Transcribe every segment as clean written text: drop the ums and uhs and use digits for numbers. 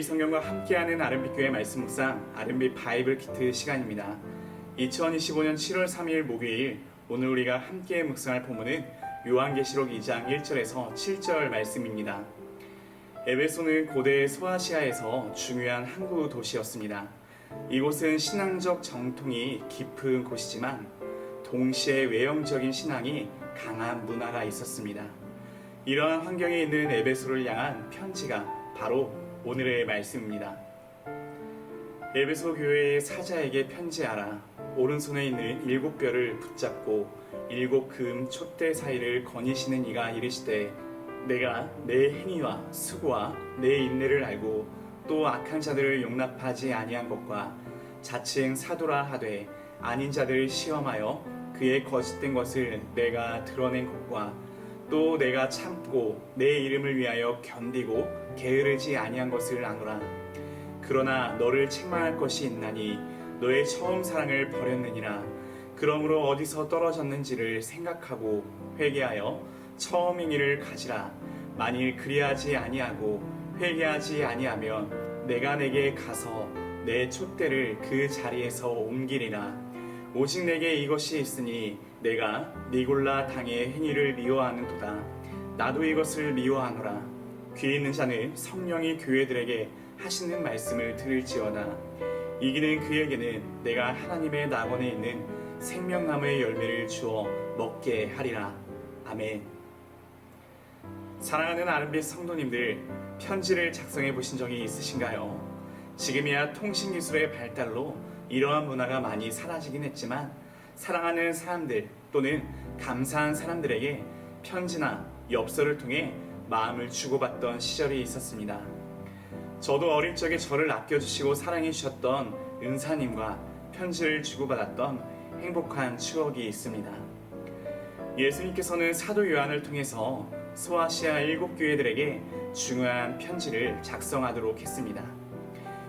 매일 성경과 함께하는 아름빛교회 말씀 묵상 아름빛 바이블 키트 시간입니다. 2025년 7월 3일 목요일, 오늘 우리가 함께 묵상할 본문은 요한계시록 2장 1절에서 7절 말씀입니다. 에베소는 고대 소아시아에서 중요한 항구 도시였습니다. 이곳은 신앙적 정통이 깊은 곳이지만 동시에 외형적인 신앙이 강한 문화가 있었습니다. 이러한 환경에 있는 에베소를 향한 편지가 바로 오늘의 말씀입니다. 에베소 교회의 사자에게 편지하라. 오른손에 있는 7뼈를 붙잡고 7금 촛대 사이를 거니시는 이가 이르시되, 내가 내 행위와 수고와 내 인내를 알고 또 악한 자들을 용납하지 아니한 것과 자칭 사도라 하되 아닌 자들을 시험하여 그의 거짓된 것을 내가 드러낸 것과 또 내가 참고 내 이름을 위하여 견디고 게으르지 아니한 것을 아노라. 그러나 너를 책망할 것이 있나니 너의 처음 사랑을 버렸느니라. 그러므로 어디서 떨어졌는지를 생각하고 회개하여 처음인 일을 가지라. 만일 그리하지 아니하고 회개하지 아니하면 내가 내게 가서 내 촛대를 그 자리에서 옮기리라. 오직 내게 이것이 있으니 내가 니골라 당의 행위를 미워하는도다. 나도 이것을 미워하노라. 귀 있는 자는 성령이 교회들에게 하시는 말씀을 들을지어다. 이기는 그에게는 내가 하나님의 낙원에 있는 생명나무의 열매를 주어 먹게 하리라. 아멘. 사랑하는 아름빛 성도님들, 편지를 작성해 보신 적이 있으신가요? 지금이야 통신기술의 발달로 이러한 문화가 많이 사라지긴 했지만 사랑하는 사람들 또는 감사한 사람들에게 편지나 엽서를 통해 마음을 주고받던 시절이 있었습니다. 저도 어릴 적에 저를 아껴주시고 사랑해 주셨던 은사님과 편지를 주고받았던 행복한 추억이 있습니다. 예수님께서는 사도 요한을 통해서 소아시아 7교회들에게 중요한 편지를 작성하도록 했습니다.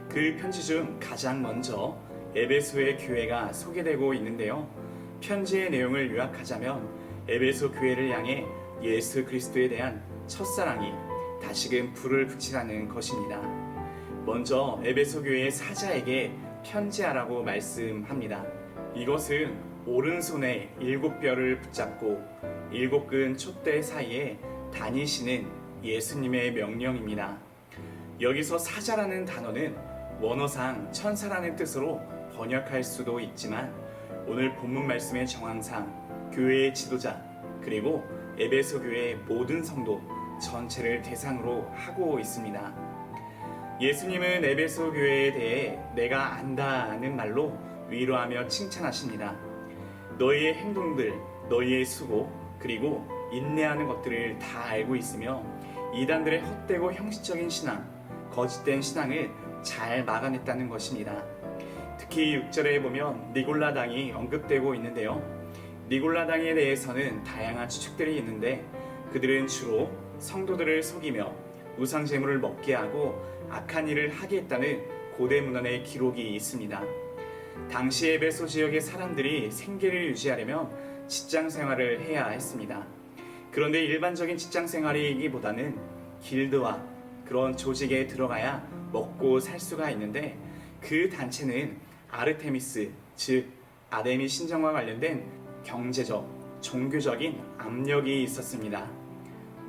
그 편지 중 가장 먼저 에베소의 교회가 소개되고 있는데요. 편지의 내용을 요약하자면 에베소 교회를 향해 예수 그리스도에 대한 첫사랑이 다시금 불을 붙이라는 것입니다. 먼저 에베소 교회의 사자에게 편지하라고 말씀합니다. 이것은 오른손에 7뼈를 붙잡고 7근 촛대 사이에 다니시는 예수님의 명령입니다. 여기서 사자라는 단어는 원어상 천사라는 뜻으로 번역할 수도 있지만 오늘 본문 말씀의 정황상 교회의 지도자 그리고 에베소 교회의 모든 성도 전체를 대상으로 하고 있습니다. 예수님은 에베소 교회에 대해 내가 안다는 말로 위로하며 칭찬하십니다. 너희의 행동들, 너희의 수고, 그리고 인내하는 것들을 다 알고 있으며 이단들의 헛되고 형식적인 신앙, 거짓된 신앙을 잘 막아냈다는 것입니다. 특히 6절에 보면 니골라당이 언급되고 있는데요. 니골라당에 대해서는 다양한 추측들이 있는데 그들은 주로 성도들을 속이며 우상 제물을 먹게 하고 악한 일을 하게 했다는 고대 문헌의 기록이 있습니다. 당시 에베소 지역의 사람들이 생계를 유지하려면 직장 생활을 해야 했습니다. 그런데 일반적인 직장 생활이기보다는 길드와 그런 조직에 들어가야 먹고 살 수가 있는데 그 단체는 아르테미스, 즉 아데미 신전과 관련된 경제적, 종교적인 압력이 있었습니다.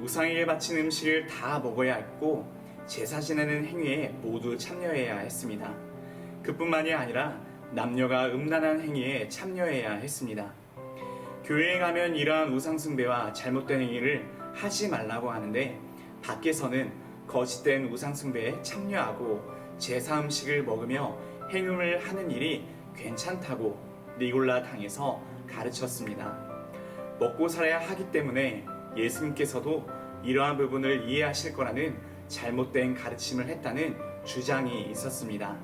우상에게 바친 음식을 다 먹어야 했고 제사 지내는 행위에 모두 참여해야 했습니다. 그뿐만이 아니라 남녀가 음란한 행위에 참여해야 했습니다. 교회에 가면 이러한 우상 숭배와 잘못된 행위를 하지 말라고 하는데 밖에서는 거짓된 우상 숭배에 참여하고 제사 음식을 먹으며 행음을 하는 일이 괜찮다고 니골라 당에서 가르쳤습니다. 먹고 살아야 하기 때문에 예수님께서도 이러한 부분을 이해하실 거라는 잘못된 가르침을 했다는 주장이 있었습니다.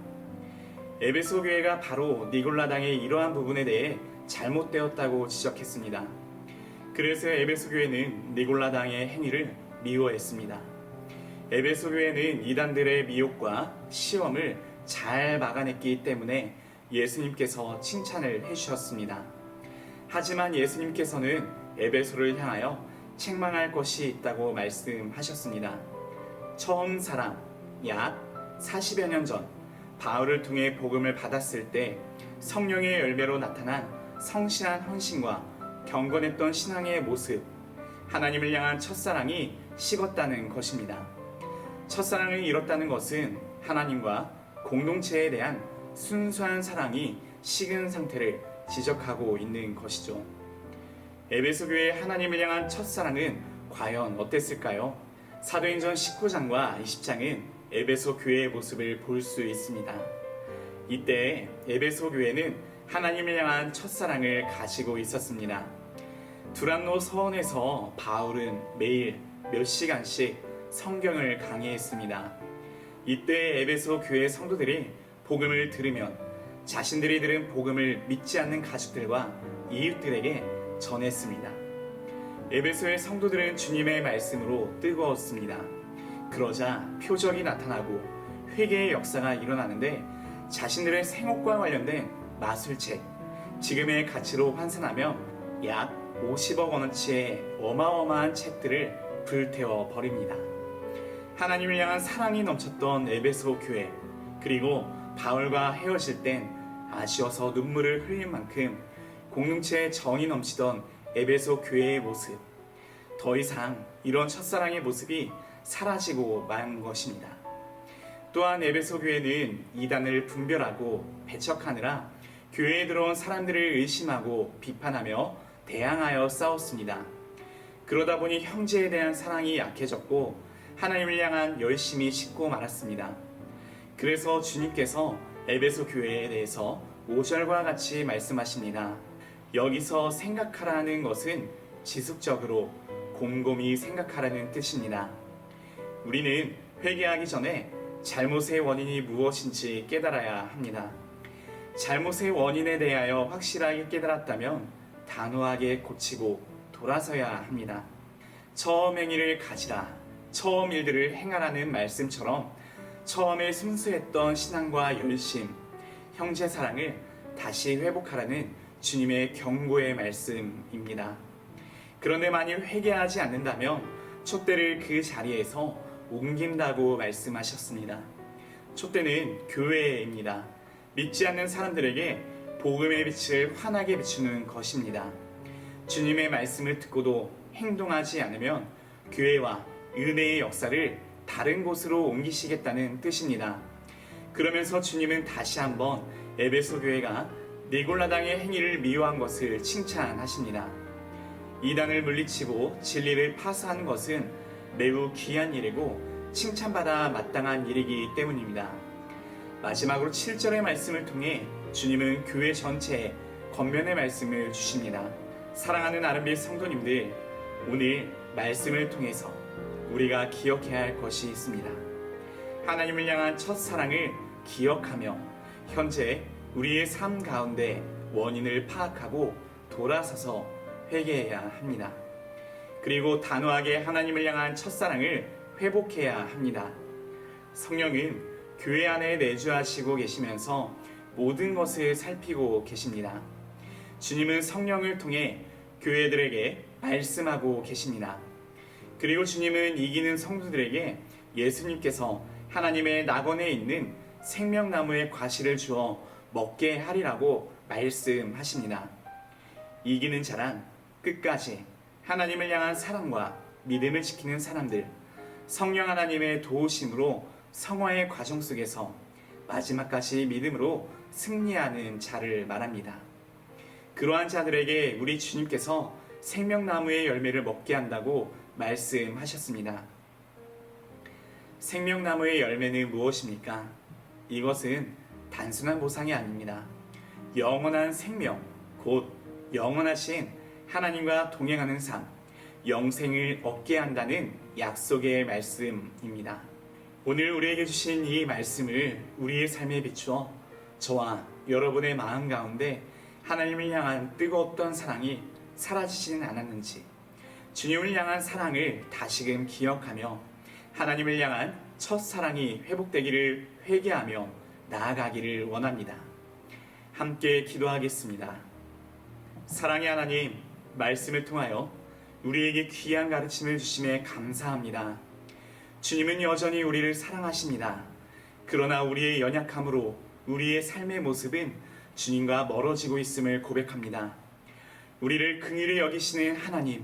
에베소 교회가 바로 니골라 당의 이러한 부분에 대해 잘못되었다고 지적했습니다. 그래서 에베소 교회는 니골라 당의 행위를 미워했습니다. 에베소 교회는 이단들의 미혹과 시험을 잘 막아냈기 때문에 예수님께서 칭찬을 해주셨습니다. 하지만 예수님께서는 에베소를 향하여 책망할 것이 있다고 말씀하셨습니다. 처음 사랑, 약 40여 년 전 바울을 통해 복음을 받았을 때 성령의 열매로 나타난 성실한 헌신과 경건했던 신앙의 모습, 하나님을 향한 첫사랑이 식었다는 것입니다. 첫사랑을 잃었다는 것은 하나님과 공동체에 대한 순수한 사랑이 식은 상태를 지적하고 있는 것이죠. 에베소 교회의 하나님을 향한 첫사랑은 과연 어땠을까요? 사도행전 19장과 20장은 에베소 교회의 모습을 볼 수 있습니다. 이때 에베소 교회는 하나님을 향한 첫사랑을 가지고 있었습니다. 두란노 서원에서 바울은 매일 몇 시간씩 성경을 강의했습니다. 이때 에베소 교회 성도들이 복음을 들으면 자신들이 들은 복음을 믿지 않는 가족들과 이웃들에게 전했습니다. 에베소의 성도들은 주님의 말씀으로 뜨거웠습니다. 그러자 표적이 나타나고 회개의 역사가 일어나는데 자신들의 생업과 관련된 마술책, 지금의 가치로 환산하면 약 50억 원어치의 어마어마한 책들을 불태워 버립니다. 하나님을 향한 사랑이 넘쳤던 에베소 교회, 그리고 바울과 헤어질 땐 아쉬워서 눈물을 흘릴 만큼 공동체에 정이 넘치던 에베소 교회의 모습, 더 이상 이런 첫사랑의 모습이 사라지고 만 것입니다. 또한 에베소 교회는 이단을 분별하고 배척하느라 교회에 들어온 사람들을 의심하고 비판하며 대항하여 싸웠습니다. 그러다 보니 형제에 대한 사랑이 약해졌고 하나님을 향한 열심이 식고 말았습니다. 그래서 주님께서 에베소 교회에 대해서 5절과 같이 말씀하십니다. 여기서 생각하라는 것은 지속적으로 곰곰이 생각하라는 뜻입니다. 우리는 회개하기 전에 잘못의 원인이 무엇인지 깨달아야 합니다. 잘못의 원인에 대하여 확실하게 깨달았다면 단호하게 고치고 돌아서야 합니다. 처음 행위를 가지라, 처음 일들을 행하라는 말씀처럼 처음에 순수했던 신앙과 열심, 형제 사랑을 다시 회복하라는 주님의 경고의 말씀입니다. 그런데 만일 회개하지 않는다면 촛대를 그 자리에서 옮긴다고 말씀하셨습니다. 촛대는 교회입니다. 믿지 않는 사람들에게 복음의 빛을 환하게 비추는 것입니다. 주님의 말씀을 듣고도 행동하지 않으면 교회와 은혜의 역사를 다른 곳으로 옮기시겠다는 뜻입니다. 그러면서 주님은 다시 한번 에베소 교회가 니골라당의 행위를 미워한 것을 칭찬하십니다. 이단을 물리치고 진리를 파수하는 것은 매우 귀한 일이고 칭찬받아 마땅한 일이기 때문입니다. 마지막으로 7절의 말씀을 통해 주님은 교회 전체에 권면의 말씀을 주십니다. 사랑하는 아름빌 성도님들, 오늘 말씀을 통해서 우리가 기억해야 할 것이 있습니다. 하나님을 향한 첫사랑을 기억하며 현재 우리의 삶 가운데 원인을 파악하고 돌아서서 회개해야 합니다. 그리고 단호하게 하나님을 향한 첫사랑을 회복해야 합니다. 성령은 교회 안에 내주하시고 계시면서 모든 것을 살피고 계십니다. 주님은 성령을 통해 교회들에게 말씀하고 계십니다. 그리고 주님은 이기는 성도들에게 예수님께서 하나님의 낙원에 있는 생명나무의 과실을 주어 먹게 하리라고 말씀하십니다. 이기는 자란 끝까지 하나님을 향한 사랑과 믿음을 지키는 사람들, 성령 하나님의 도우심으로 성화의 과정 속에서 마지막까지 믿음으로 승리하는 자를 말합니다. 그러한 자들에게 우리 주님께서 생명나무의 열매를 먹게 한다고 말씀하셨습니다. 생명나무의 열매는 무엇입니까? 이것은 단순한 보상이 아닙니다. 영원한 생명, 곧 영원하신 하나님과 동행하는 삶, 영생을 얻게 한다는 약속의 말씀입니다. 오늘 우리에게 주신 이 말씀을 우리의 삶에 비추어 저와 여러분의 마음 가운데 하나님을 향한 뜨거웠던 사랑이 사라지지는 않았는지, 주님을 향한 사랑을 다시금 기억하며 하나님을 향한 첫사랑이 회복되기를 회개하며 나아가기를 원합니다. 함께 기도하겠습니다. 사랑의 하나님, 말씀을 통하여 우리에게 귀한 가르침을 주심에 감사합니다. 주님은 여전히 우리를 사랑하십니다. 그러나 우리의 연약함으로 우리의 삶의 모습은 주님과 멀어지고 있음을 고백합니다. 우리를 긍휼히 여기시는 하나님,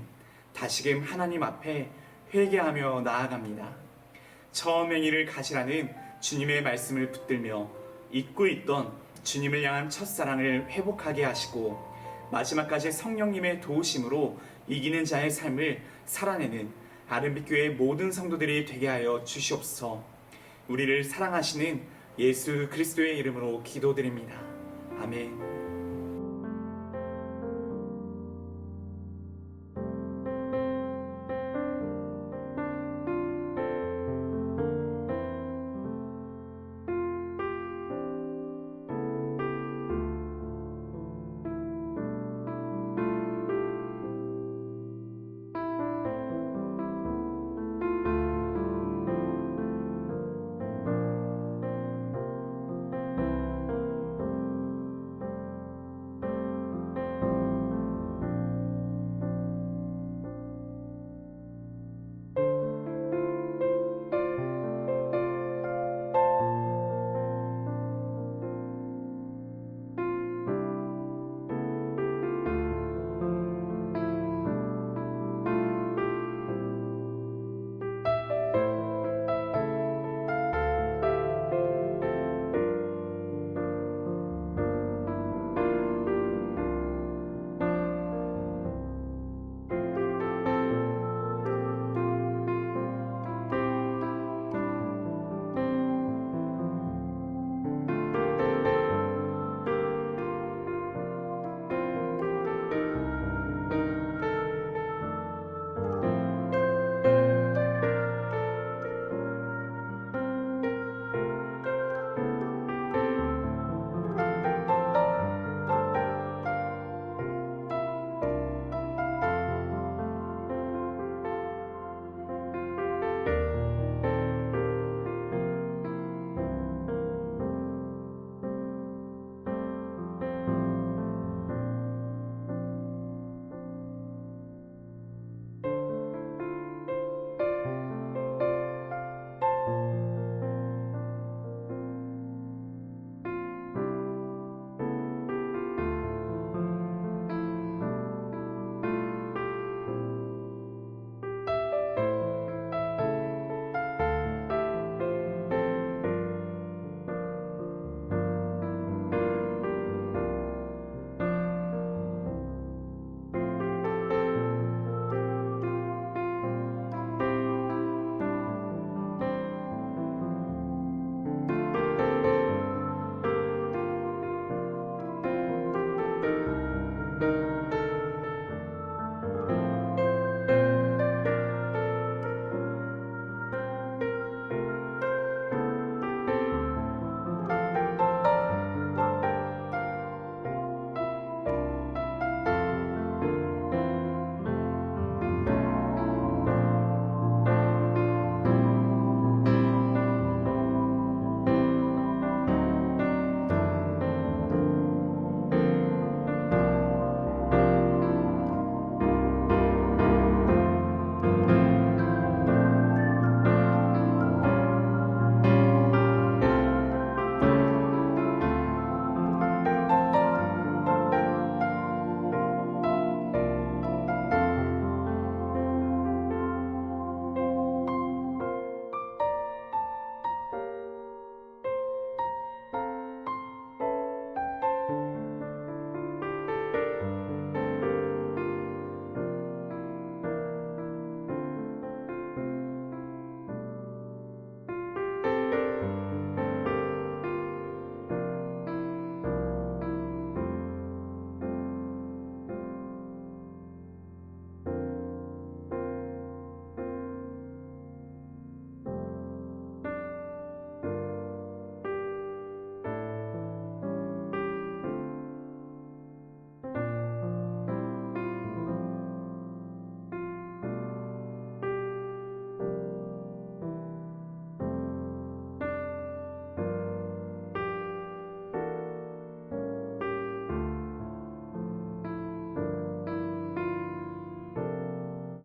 다시금 하나님 앞에 회개하며 나아갑니다. 처음 행위를 가시라는 주님의 말씀을 붙들며 잊고 있던 주님을 향한 첫사랑을 회복하게 하시고 마지막까지 성령님의 도우심으로 이기는 자의 삶을 살아내는 아름빛교회 모든 성도들이 되게 하여 주시옵소서. 우리를 사랑하시는 예수 그리스도의 이름으로 기도드립니다. 아멘.